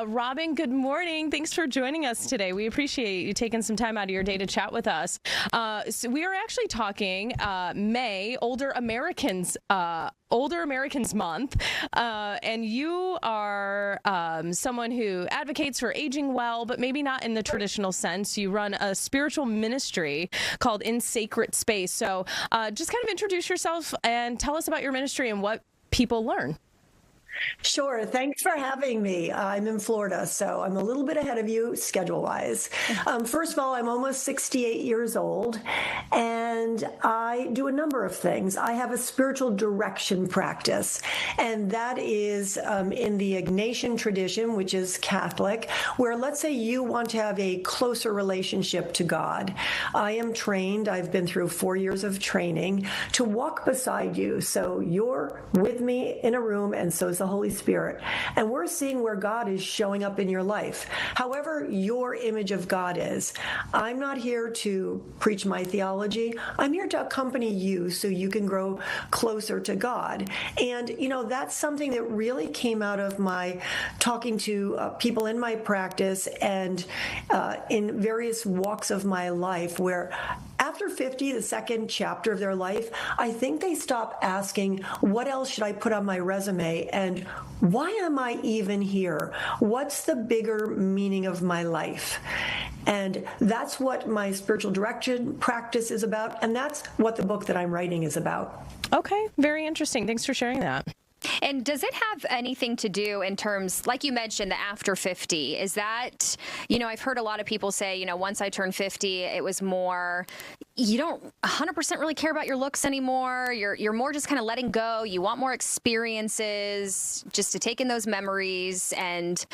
Robin, good morning. Thanks for joining us today. We appreciate you taking some time out of your day to chat with us. So we are actually talking May, Older Americans Month, and you are someone who advocates for aging well, but maybe not in the traditional sense. You run a spiritual ministry called In Sacred Space. So just kind of introduce yourself and tell us about your ministry and what people learn. Sure. Thanks for having me. I'm in Florida, so I'm a little bit ahead of you schedule-wise. First of all, I'm almost 68 years old, and I do a number of things. I have a spiritual direction practice, and that is in the Ignatian tradition, which is Catholic, where let's say you want to have a closer relationship to God. I am trained, I've been through 4 years of training, to walk beside you. So you're with me in a room, and so is the Holy Spirit. And we're seeing where God is showing up in your life. However your image of God is. I'm not here to preach my theology. I'm here to accompany you so you can grow closer to God. And, that's something that really came out of my talking to people in my practice and in various walks of my life, where after 50, the second chapter of their life, I think they stop asking, what else should I put on my resume? And why am I even here? What's the bigger meaning of my life? And that's what my spiritual direction practice is about. And that's what the book that I'm writing is about. Okay. Very interesting. Thanks for sharing that. And does it have anything to do in terms, like you mentioned, the after 50? Is that, I've heard a lot of people say, once I turned 50, it was more, you don't 100% really care about your looks anymore. You're more just kind of letting go. You want more experiences, just to take in those memories. And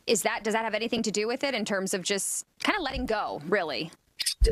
does that have anything to do with it in terms of just kind of letting go, really?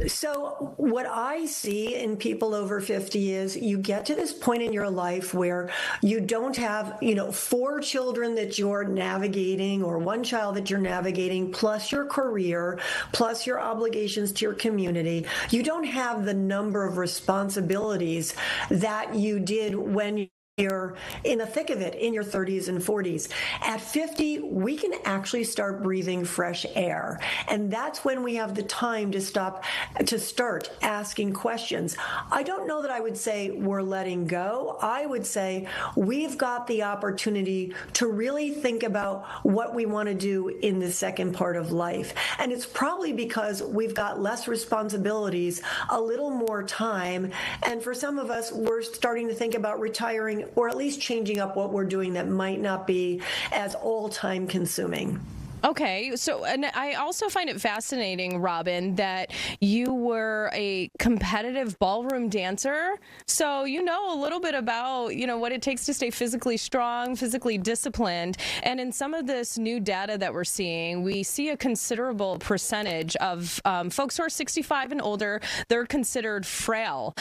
So what I see in people over 50 is you get to this point in your life where you don't have, 4 children that you're navigating or 1 child that you're navigating, plus your career, plus your obligations to your community. You don't have the number of responsibilities that you did when you're in the thick of it in your 30s and 40s. At 50, we can actually start breathing fresh air. And that's when we have the time to start asking questions. I don't know that I would say we're letting go. I would say we've got the opportunity to really think about what we want to do in the second part of life. And it's probably because we've got less responsibilities, a little more time. And for some of us, we're starting to think about retiring or at least changing up what we're doing that might not be as all-time consuming. Okay, so and I also find it fascinating, Robin, that you were a competitive ballroom dancer. So you know a little bit about, what it takes to stay physically strong, physically disciplined. And in some of this new data that we're seeing, we see a considerable percentage of folks who are 65 and older, they're considered frail.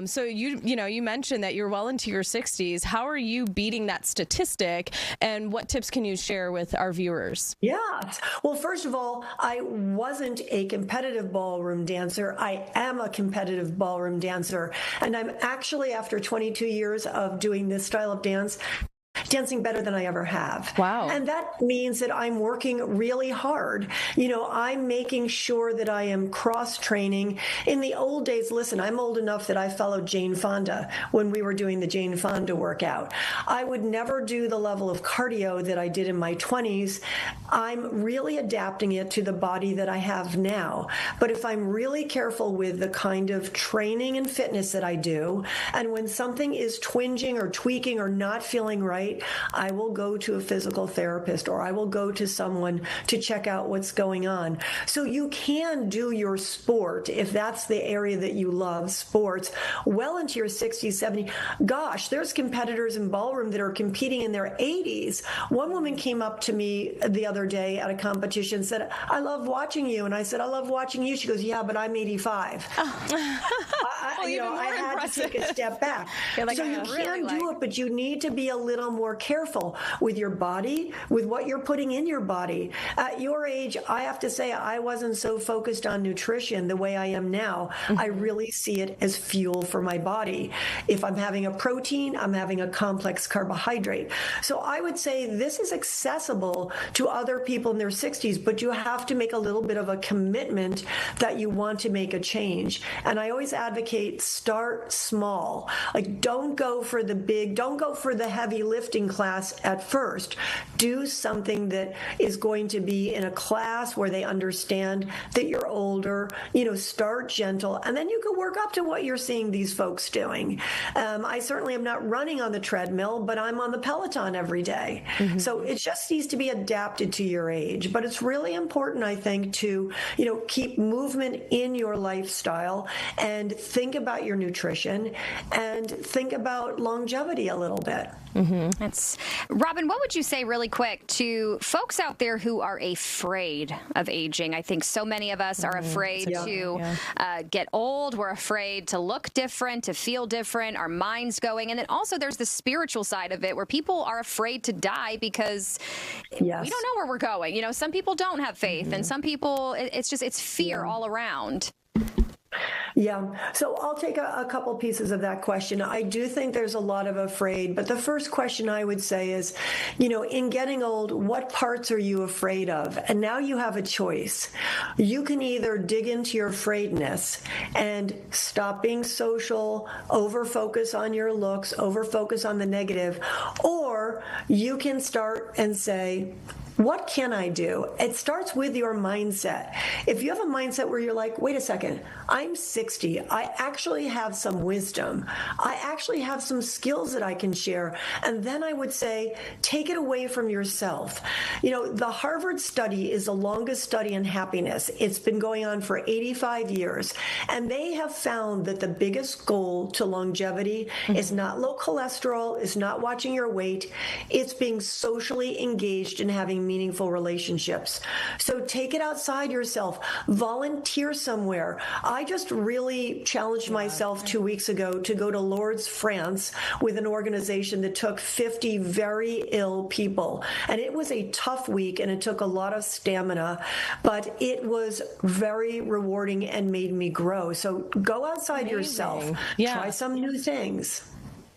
So you mentioned that you're well into your 60s. How are you beating that statistic? And what tips can you share with our viewers? Yeah. Well, first of all, I wasn't a competitive ballroom dancer. I am a competitive ballroom dancer. And I'm actually, after 22 years of doing this style of dance, dancing better than I ever have. Wow. And that means that I'm working really hard. I'm making sure that I am cross-training. In the old days, listen, I'm old enough that I followed Jane Fonda when we were doing the Jane Fonda workout. I would never do the level of cardio that I did in my 20s. I'm really adapting it to the body that I have now. But if I'm really careful with the kind of training and fitness that I do, and when something is twinging or tweaking or not feeling right, I will go to a physical therapist or I will go to someone to check out what's going on. So you can do your sport, if that's the area that you love, sports, well into your 60s, 70s. Gosh, there's competitors in ballroom that are competing in their 80s. One woman came up to me the other day at a competition and said, I love watching you. And I said, I love watching you. She goes, yeah, but I'm 85. I had to take a step back. Like, so you can do it, but you need to be a little more more careful with your body, with what you're putting in your body. At your age, I have to say, I wasn't so focused on nutrition the way I am now. I really see it as fuel for my body. If I'm having a protein, I'm having a complex carbohydrate. So I would say this is accessible to other people in their 60s, but you have to make a little bit of a commitment that you want to make a change. And I always advocate start small. Like, don't go for the big, don't go for the heavy lifting class at first. Do something that is going to be in a class where they understand that you're older. Start gentle, and then you can work up to what you're seeing these folks doing. I certainly am not running on the treadmill, but I'm on the Peloton every day. So it just needs to be adapted to your age. But it's really important, I think, to keep movement in your lifestyle and think about your nutrition and think about longevity a little bit. That's Robin, what would you say really quick to folks out there who are afraid of aging? I think so many of us are afraid to get old. We're afraid to look different, to feel different, our minds going. And then also there's the spiritual side of it where people are afraid to die because we don't know where we're going. Some people don't have faith and some people, it's fear all around. Yeah. So I'll take a couple pieces of that question. I do think there's a lot of afraid, but the first question I would say is, in getting old, what parts are you afraid of? And now you have a choice. You can either dig into your afraidness and stop being social, over-focus on your looks, over-focus on the negative, or you can start and say, what can I do? It starts with your mindset. If you have a mindset where you're like, wait a second, I'm 60. I actually have some wisdom. I actually have some skills that I can share. And then I would say, take it away from yourself. The Harvard study is the longest study in happiness. It's been going on for 85 years. And they have found that the biggest goal to longevity is not low cholesterol, is not watching your weight. It's being socially engaged and having meaningful relationships. So take it outside yourself. Volunteer somewhere. I just really challenged myself 2 weeks ago to go to Lourdes, France, with an organization that took 50 very ill people. And it was a tough week and it took a lot of stamina, but it was very rewarding and made me grow. So go outside yourself. Try some new things.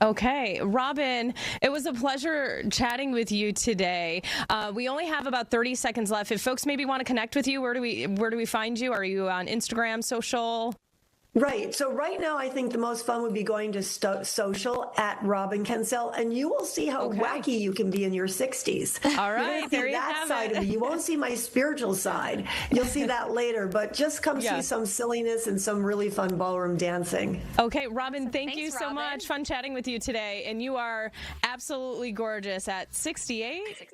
Okay, Robin, it was a pleasure chatting with you today. We only have about 30 seconds left. If folks maybe want to connect with you, where do we find you? Are you on Instagram, social? Right. So right now, I think the most fun would be going to social at Robin Kencel, and you will see how wacky you can be in your 60s. All right. There you have side of me. You won't see my spiritual side. You'll see that later, but just come see some silliness and some really fun ballroom dancing. Okay, Robin, thank you so much. Fun chatting with you today. And you are absolutely gorgeous at 68.